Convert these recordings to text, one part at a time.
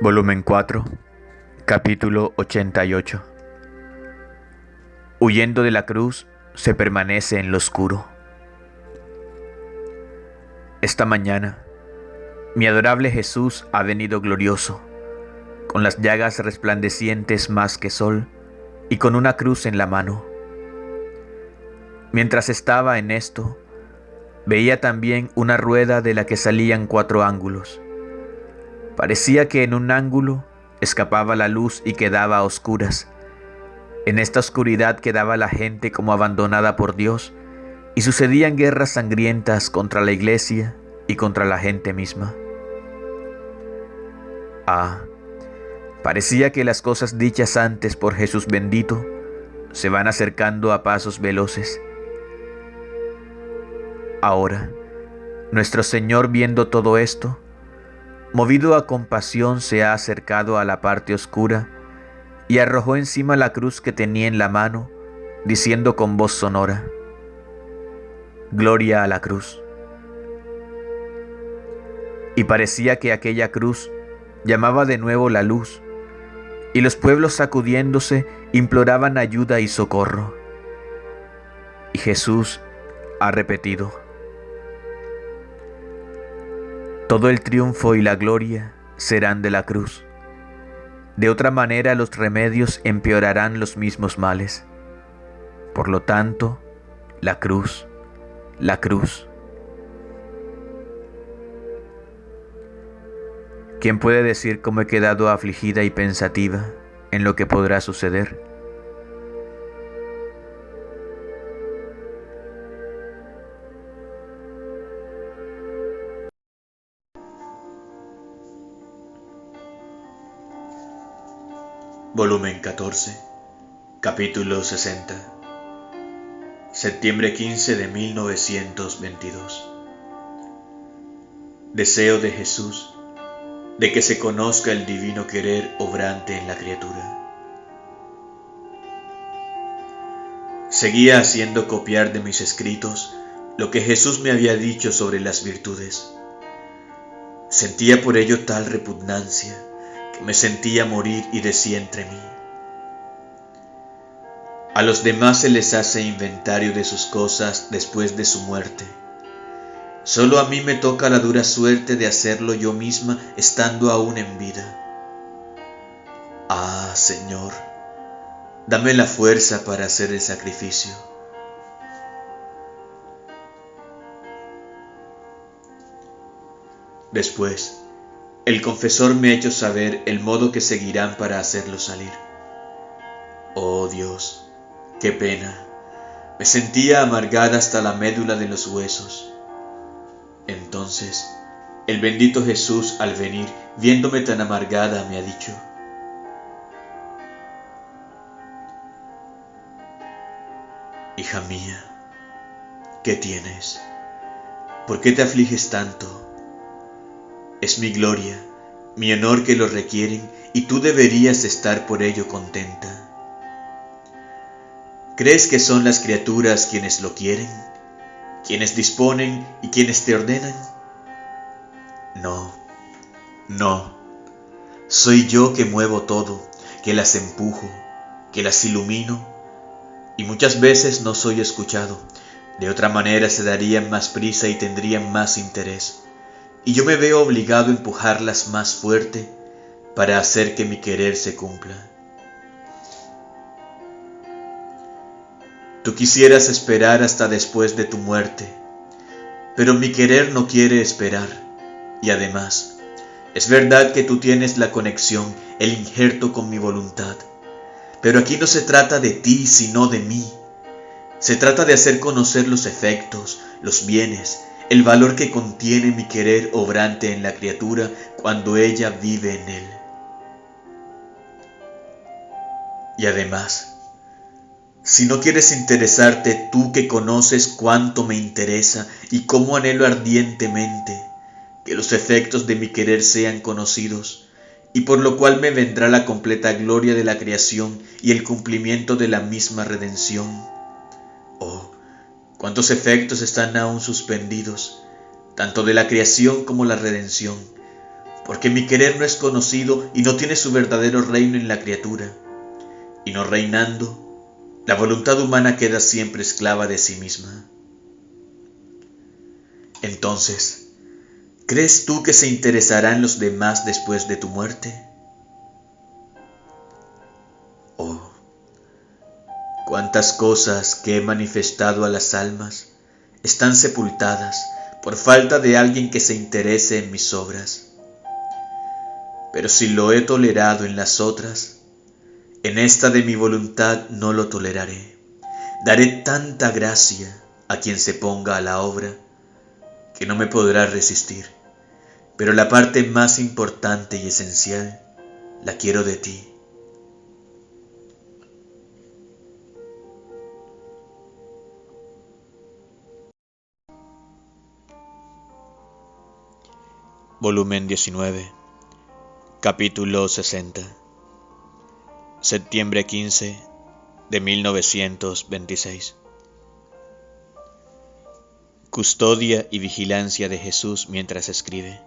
Volumen 4, capítulo 88. Huyendo de la cruz, se permanece en lo oscuro. Esta mañana, mi adorable Jesús ha venido glorioso, con las llagas resplandecientes más que sol y con una cruz en la mano. Mientras estaba en esto, veía también una rueda de la que salían 4 ángulos. Parecía que en un ángulo escapaba la luz y quedaba a oscuras. En esta oscuridad quedaba la gente como abandonada por Dios, y sucedían guerras sangrientas contra la iglesia y contra la gente misma. Parecía que las cosas dichas antes por Jesús bendito se van acercando a pasos veloces. Ahora, nuestro Señor, viendo todo esto, movido a compasión, se ha acercado a la parte oscura y arrojó encima la cruz que tenía en la mano, diciendo con voz sonora: «Gloria a la cruz». Y parecía que aquella cruz llamaba de nuevo la luz, y los pueblos, sacudiéndose, imploraban ayuda y socorro. Y Jesús ha repetido: «Todo el triunfo y la gloria serán de la cruz. De otra manera los remedios empeorarán los mismos males. Por lo tanto, la cruz, la cruz». ¿Quién puede decir cómo he quedado afligida y pensativa en lo que podrá suceder? Volumen 14, capítulo 60. Septiembre 15 de 1922. Deseo de Jesús de que se conozca el divino querer obrante en la criatura. Seguía haciendo copiar de mis escritos lo que Jesús me había dicho sobre las virtudes. Sentía por ello tal repugnancia que me sentía morir y decía entre mí: a los demás se les hace inventario de sus cosas después de su muerte. Solo a mí me toca la dura suerte de hacerlo yo misma estando aún en vida. Ah, Señor, dame la fuerza para hacer el sacrificio. Después, el confesor me ha hecho saber el modo que seguirán para hacerlo salir. Oh Dios, qué pena. Me sentía amargada hasta la médula de los huesos. Entonces, el bendito Jesús, al venir, viéndome tan amargada, me ha dicho: hija mía, ¿qué tienes? ¿Por qué te afliges tanto? Es mi gloria, mi honor que lo requieren, y tú deberías estar por ello contenta. ¿Crees que son las criaturas quienes lo quieren, quienes disponen y quienes te ordenan? No, no. Soy yo que muevo todo, que las empujo, que las ilumino, y muchas veces no soy escuchado. De otra manera se darían más prisa y tendrían más interés, y yo me veo obligado a empujarlas más fuerte para hacer que mi querer se cumpla. Tú quisieras esperar hasta después de tu muerte, pero mi querer no quiere esperar, y además, es verdad que tú tienes la conexión, el injerto con mi voluntad, pero aquí no se trata de ti sino de mí. Se trata de hacer conocer los efectos, los bienes, el valor que contiene mi querer obrante en la criatura cuando ella vive en él. Y además, si no quieres interesarte, tú que conoces cuánto me interesa y cómo anhelo ardientemente que los efectos de mi querer sean conocidos, y por lo cual me vendrá la completa gloria de la creación y el cumplimiento de la misma redención. Oh, cuántos efectos están aún suspendidos, tanto de la creación como la redención, porque mi querer no es conocido y no tiene su verdadero reino en la criatura, y no reinando, la voluntad humana queda siempre esclava de sí misma. Entonces, ¿crees tú que se interesarán los demás después de tu muerte? Oh, cuántas cosas que he manifestado a las almas están sepultadas por falta de alguien que se interese en mis obras. Pero si lo he tolerado en las otras, en esta de mi voluntad no lo toleraré. Daré tanta gracia a quien se ponga a la obra que no me podrá resistir, pero la parte más importante y esencial la quiero de ti. Volumen 19, capítulo 60, septiembre 15 de 1926. Custodia y vigilancia de Jesús mientras escribe.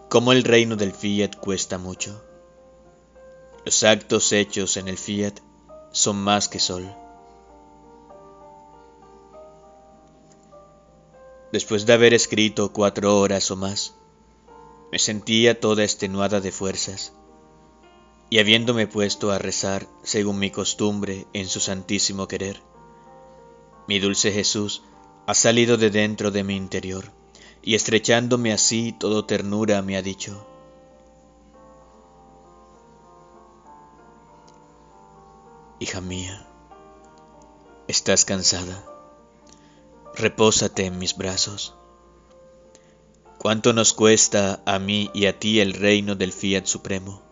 Cómo el reino del Fiat cuesta mucho. Los actos hechos en el Fiat son más que sol. Después de haber escrito 4 horas o más, me sentía toda extenuada de fuerzas, y habiéndome puesto a rezar según mi costumbre en su santísimo querer, mi dulce Jesús ha salido de dentro de mi interior, y estrechándome así todo ternura me ha dicho: hija mía, estás cansada. Repósate en mis brazos. ¿Cuánto nos cuesta a mí y a ti el reino del Fiat Supremo?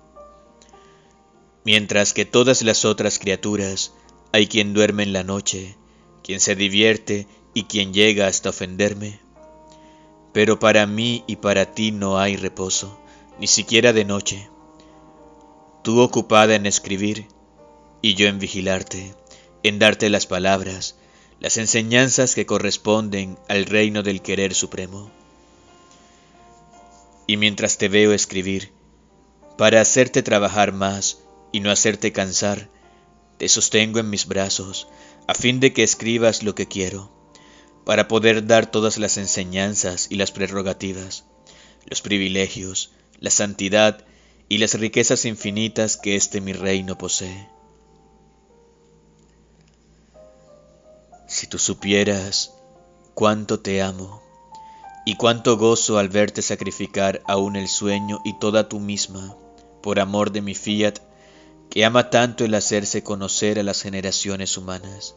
Mientras que todas las otras criaturas hay quien duerme en la noche, quien se divierte y quien llega hasta ofenderme. Pero para mí y para ti no hay reposo, ni siquiera de noche. Tú ocupada en escribir y yo en vigilarte, en darte las palabras, las enseñanzas que corresponden al reino del querer supremo. Y mientras te veo escribir, para hacerte trabajar más y no hacerte cansar, te sostengo en mis brazos, a fin de que escribas lo que quiero, para poder dar todas las enseñanzas y las prerrogativas, los privilegios, la santidad y las riquezas infinitas que este mi reino posee. Si tú supieras cuánto te amo y cuánto gozo al verte sacrificar aún el sueño y toda tú misma por amor de mi Fiat, que ama tanto el hacerse conocer a las generaciones humanas.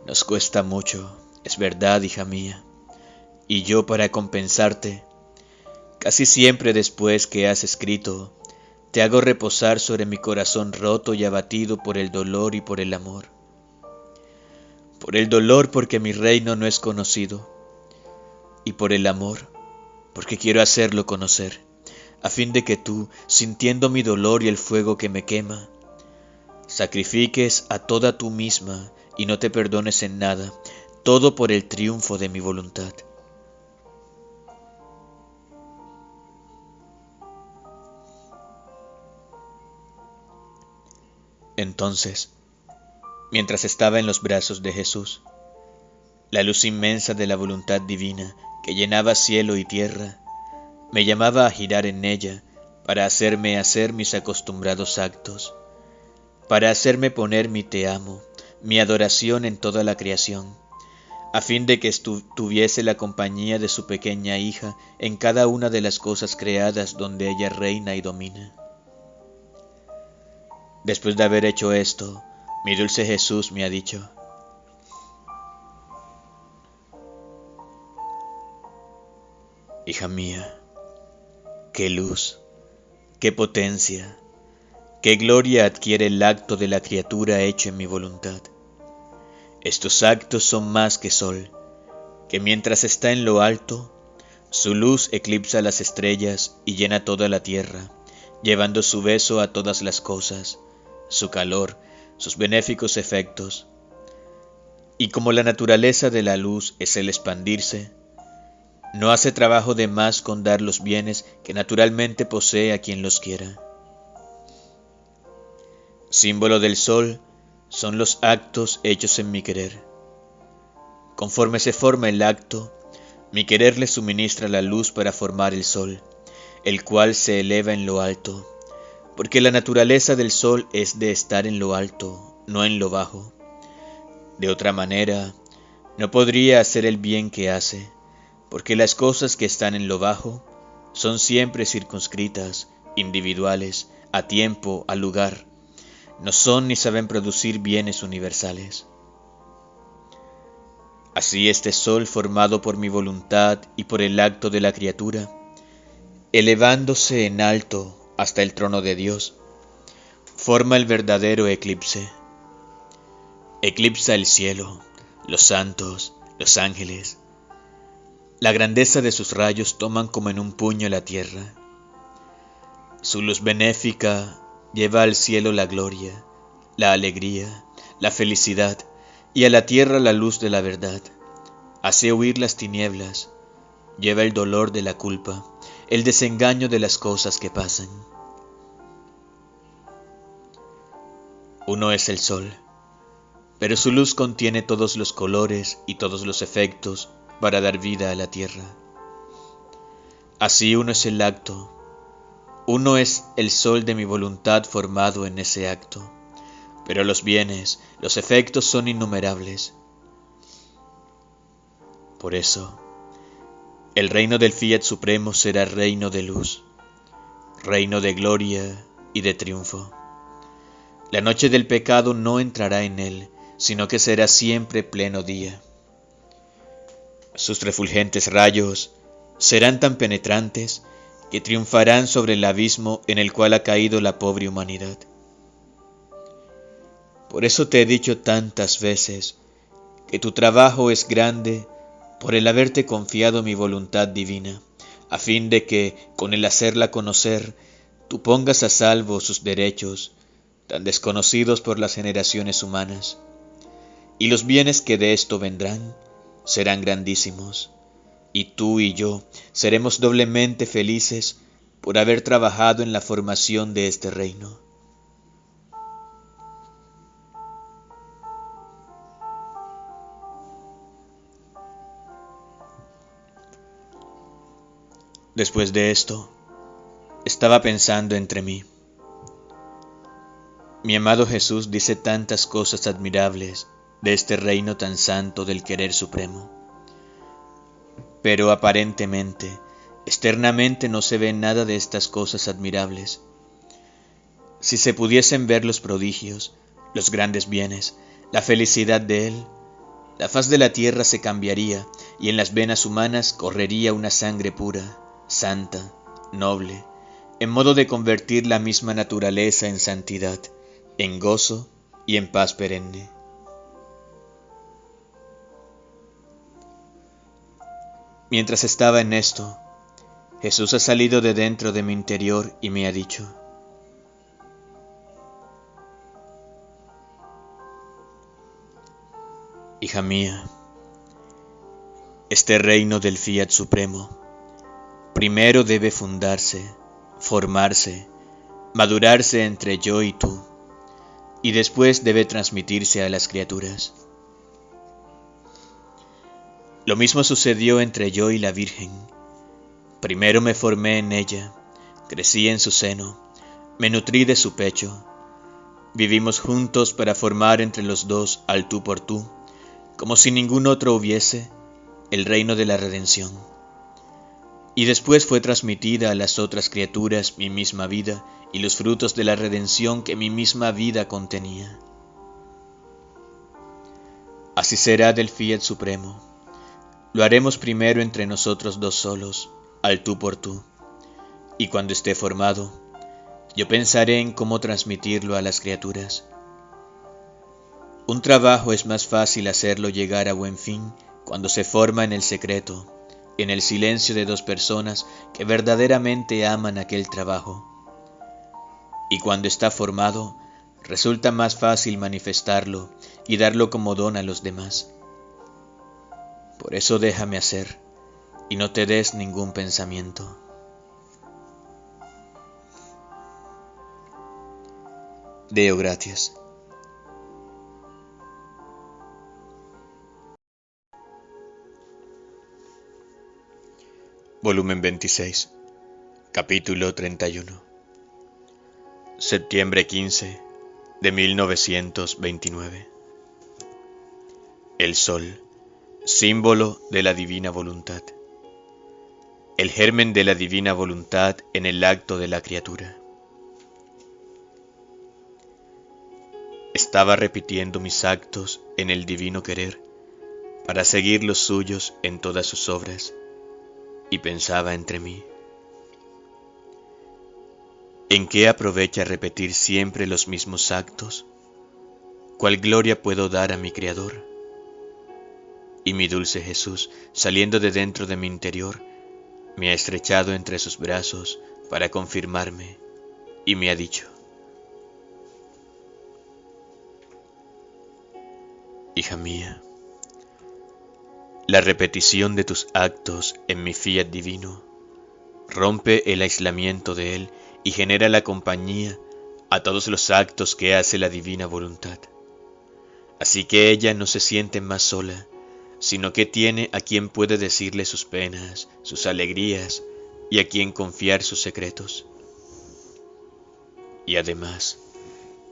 Nos cuesta mucho, es verdad, hija mía, y yo para compensarte, casi siempre después que has escrito, te hago reposar sobre mi corazón roto y abatido por el dolor y por el amor. Por el dolor porque mi reino no es conocido, y por el amor porque quiero hacerlo conocer, a fin de que tú, sintiendo mi dolor y el fuego que me quema, sacrifiques a toda tú misma y no te perdones en nada, todo por el triunfo de mi voluntad. Entonces, mientras estaba en los brazos de Jesús, la luz inmensa de la voluntad divina que llenaba cielo y tierra, me llamaba a girar en ella para hacerme hacer mis acostumbrados actos, para hacerme poner mi te amo, mi adoración en toda la creación, a fin de que tuviese la compañía de su pequeña hija en cada una de las cosas creadas donde ella reina y domina. Después de haber hecho esto, mi dulce Jesús me ha dicho: hija mía, qué luz, qué potencia, qué gloria adquiere el acto de la criatura hecho en mi voluntad. Estos actos son más que sol, que mientras está en lo alto, su luz eclipsa las estrellas y llena toda la tierra, llevando su beso a todas las cosas, su calor, sus benéficos efectos. Y como la naturaleza de la luz es el expandirse, No hace trabajo de más con dar los bienes que naturalmente posee a quien los quiera. Símbolo del sol son los actos hechos en mi querer. Conforme se forma el acto, mi querer le suministra la luz para formar el sol, el cual se eleva en lo alto, porque la naturaleza del sol es de estar en lo alto, no en lo bajo. De otra manera, no podría hacer el bien que hace, porque las cosas que están en lo bajo son siempre circunscritas, individuales, a tiempo, a lugar. No son ni saben producir bienes universales. Así este sol formado por mi voluntad y por el acto de la criatura, elevándose en alto hasta el trono de Dios, forma el verdadero eclipse. Eclipsa el cielo, los santos, los ángeles. La grandeza de sus rayos toman como en un puño la tierra. Su luz benéfica lleva al cielo la gloria, la alegría, la felicidad, y a la tierra la luz de la verdad. Hace huir las tinieblas, lleva el dolor de la culpa, el desengaño de las cosas que pasan. Uno es el sol, pero su luz contiene todos los colores y todos los efectos para dar vida a la tierra. Así uno es el acto, uno es el sol de mi voluntad formado en ese acto, pero los bienes, los efectos son innumerables. Por eso, el reino del Fiat Supremo será reino de luz, reino de gloria y de triunfo. La noche del pecado no entrará en él, sino que será siempre pleno día. Sus refulgentes rayos serán tan penetrantes que triunfarán sobre el abismo en el cual ha caído la pobre humanidad. Por eso te he dicho tantas veces que tu trabajo es grande por el haberte confiado mi voluntad divina, a fin de que, con el hacerla conocer, tú pongas a salvo sus derechos, tan desconocidos por las generaciones humanas, y los bienes que de esto vendrán serán grandísimos, y tú y yo seremos doblemente felices por haber trabajado en la formación de este reino. Después de esto, estaba pensando entre mí. Mi amado Jesús dice tantas cosas admirables de este reino tan santo del querer supremo. Pero aparentemente, externamente no se ve nada de estas cosas admirables. Si se pudiesen ver los prodigios, los grandes bienes, la felicidad de Él, la faz de la tierra se cambiaría y en las venas humanas correría una sangre pura, santa, noble, en modo de convertir la misma naturaleza en santidad, en gozo y en paz perenne. Mientras estaba en esto, Jesús ha salido de dentro de mi interior y me ha dicho: hija mía, este reino del Fiat Supremo primero debe fundarse, formarse, madurarse entre yo y tú, y después debe transmitirse a las criaturas. Lo mismo sucedió entre yo y la Virgen. Primero me formé en ella, crecí en su seno, me nutrí de su pecho. Vivimos juntos para formar entre los dos al tú por tú, como si ningún otro hubiese, el reino de la redención. Y después fue transmitida a las otras criaturas mi misma vida y los frutos de la redención que mi misma vida contenía. Así será del Fiat Supremo. Lo haremos primero entre nosotros dos solos, al tú por tú, y cuando esté formado, yo pensaré en cómo transmitirlo a las criaturas. Un trabajo es más fácil hacerlo llegar a buen fin cuando se forma en el secreto, en el silencio de dos personas que verdaderamente aman aquel trabajo. Y cuando está formado, resulta más fácil manifestarlo y darlo como don a los demás. Por eso déjame hacer, y no te des ningún pensamiento. Deo gratias. Volumen 26, capítulo 31. Septiembre 15 de 1929. El sol, símbolo de la divina voluntad. El germen de la divina voluntad en el acto de la criatura. Estaba repitiendo mis actos en el divino querer para seguir los suyos en todas sus obras, y pensaba entre mí: ¿en qué aprovecha repetir siempre los mismos actos? ¿Cuál gloria puedo dar a mi Creador? Y mi dulce Jesús, saliendo de dentro de mi interior, me ha estrechado entre sus brazos para confirmarme y me ha dicho: hija mía, la repetición de tus actos en mi fiat divino rompe el aislamiento de él y genera la compañía a todos los actos que hace la divina voluntad. Así que ella no se siente más sola, sino que tiene a quien puede decirle sus penas, sus alegrías, y a quien confiar sus secretos. Y además,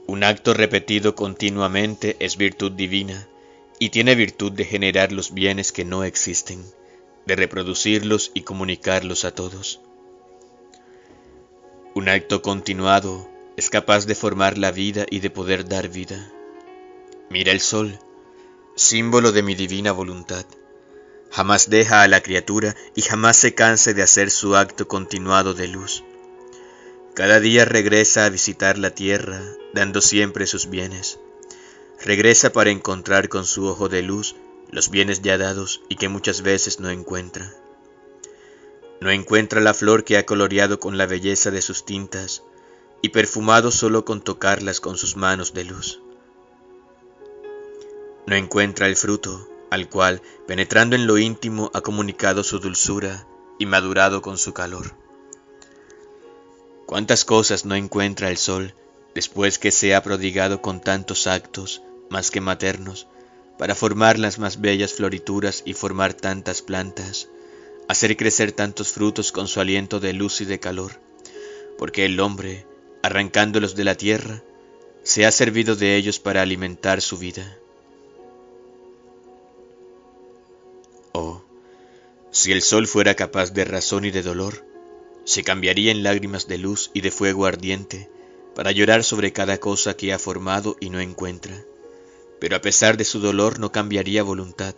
un acto repetido continuamente es virtud divina, y tiene virtud de generar los bienes que no existen, de reproducirlos y comunicarlos a todos. Un acto continuado es capaz de formar la vida y de poder dar vida. Mira el sol, símbolo de mi divina voluntad. Jamás deja a la criatura y jamás se canse de hacer su acto continuado de luz. Cada día regresa a visitar la tierra, dando siempre sus bienes. Regresa para encontrar con su ojo de luz los bienes ya dados y que muchas veces no encuentra. No encuentra la flor que ha coloreado con la belleza de sus tintas y perfumado solo con tocarlas con sus manos de luz. No encuentra el fruto, al cual, penetrando en lo íntimo, ha comunicado su dulzura y madurado con su calor. ¿Cuántas cosas no encuentra el sol después que se ha prodigado con tantos actos, más que maternos, para formar las más bellas florituras y formar tantas plantas, hacer crecer tantos frutos con su aliento de luz y de calor? Porque el hombre, arrancándolos de la tierra, se ha servido de ellos para alimentar su vida. Oh, si el sol fuera capaz de razón y de dolor, se cambiaría en lágrimas de luz y de fuego ardiente para llorar sobre cada cosa que ha formado y no encuentra. Pero a pesar de su dolor no cambiaría voluntad,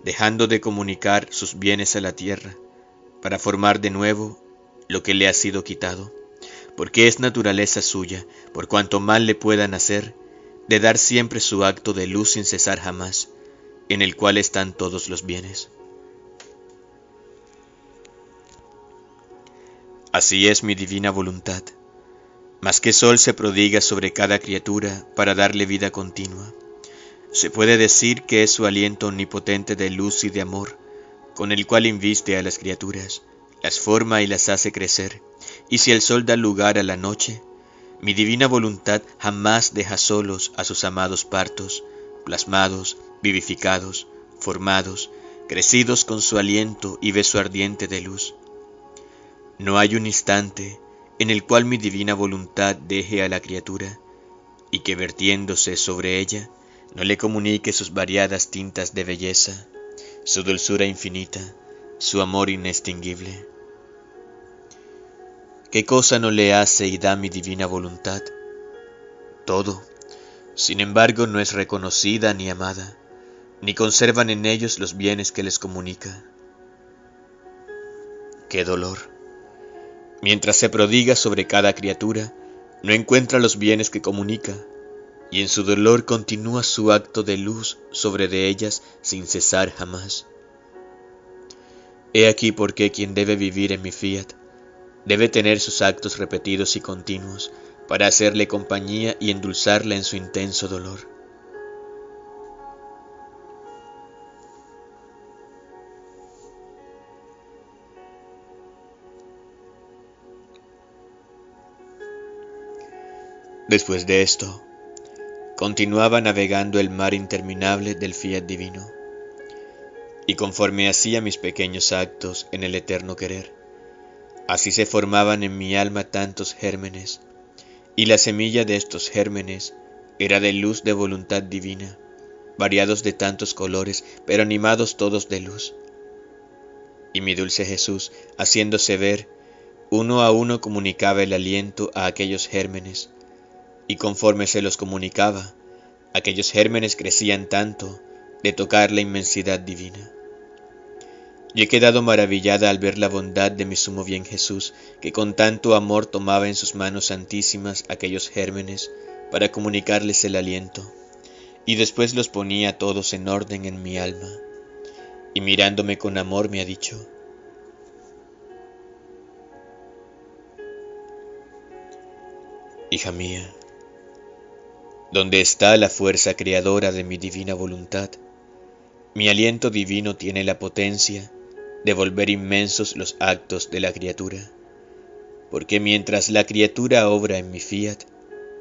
dejando de comunicar sus bienes a la tierra para formar de nuevo lo que le ha sido quitado, porque es naturaleza suya, por cuanto mal le puedan hacer, de dar siempre su acto de luz sin cesar jamás, en el cual están todos los bienes. Así es mi divina voluntad, más que sol se prodiga sobre cada criatura para darle vida continua. Se puede decir que es su aliento omnipotente de luz y de amor, con el cual inviste a las criaturas, las forma y las hace crecer, y si el sol da lugar a la noche, mi divina voluntad jamás deja solos a sus amados partos, plasmados, vivificados, formados, crecidos con su aliento y beso ardiente de luz. No hay un instante en el cual mi divina voluntad deje a la criatura, y que vertiéndose sobre ella, no le comunique sus variadas tintas de belleza, su dulzura infinita, su amor inextinguible. ¿Qué cosa no le hace y da mi divina voluntad? Todo. Sin embargo, no es reconocida ni amada, ni conservan en ellos los bienes que les comunica. ¡Qué dolor! Mientras se prodiga sobre cada criatura, no encuentra los bienes que comunica, y en su dolor continúa su acto de luz sobre de ellas sin cesar jamás. He aquí por qué quien debe vivir en mi fiat debe tener sus actos repetidos y continuos para hacerle compañía y endulzarla en su intenso dolor. Después de esto, continuaba navegando el mar interminable del fiat divino, y conforme hacía mis pequeños actos en el eterno querer, así se formaban en mi alma tantos gérmenes, y la semilla de estos gérmenes era de luz de voluntad divina, variados de tantos colores, pero animados todos de luz. Y mi dulce Jesús, haciéndose ver, uno a uno comunicaba el aliento a aquellos gérmenes, y conforme se los comunicaba, aquellos gérmenes crecían tanto de tocar la inmensidad divina. Y he quedado maravillada al ver la bondad de mi sumo bien Jesús, que con tanto amor tomaba en sus manos santísimas aquellos gérmenes para comunicarles el aliento, y después los ponía todos en orden en mi alma, y mirándome con amor me ha dicho: hija mía, donde está la fuerza creadora de mi divina voluntad, mi aliento divino tiene la potencia de volver inmensos los actos de la criatura, porque mientras la criatura obra en mi fiat,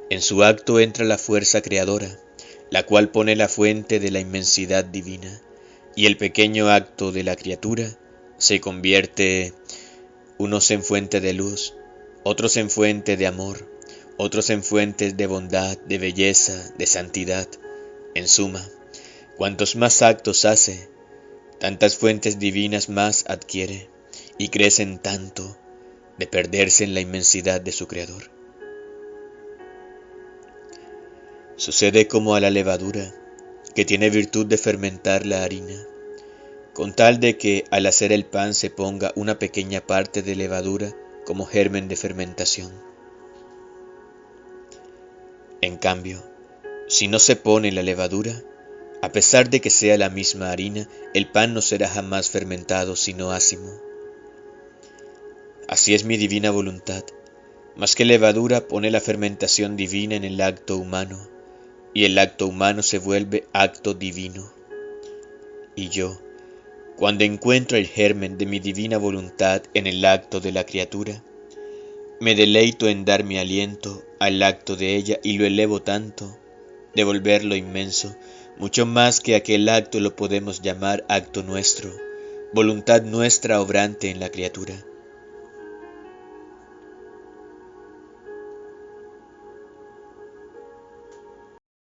en su acto entra la fuerza creadora, la cual pone la fuente de la inmensidad divina, y el pequeño acto de la criatura se convierte unos en fuente de luz, otros en fuente de amor, otros en fuentes de bondad, de belleza, de santidad. En suma, cuantos más actos hace, tantas fuentes divinas más adquiere, y crecen tanto de perderse en la inmensidad de su Creador. Sucede como a la levadura, que tiene virtud de fermentar la harina, con tal de que al hacer el pan se ponga una pequeña parte de levadura como germen de fermentación. En cambio, si no se pone la levadura, a pesar de que sea la misma harina, el pan no será jamás fermentado sino ácimo. Así es mi divina voluntad, más que levadura pone la fermentación divina en el acto humano, y el acto humano se vuelve acto divino. Y yo, cuando encuentro el germen de mi divina voluntad en el acto de la criatura, me deleito en dar mi aliento al acto de ella y lo elevo tanto, de volverlo inmenso, mucho más que aquel acto lo podemos llamar acto nuestro, voluntad nuestra obrante en la criatura,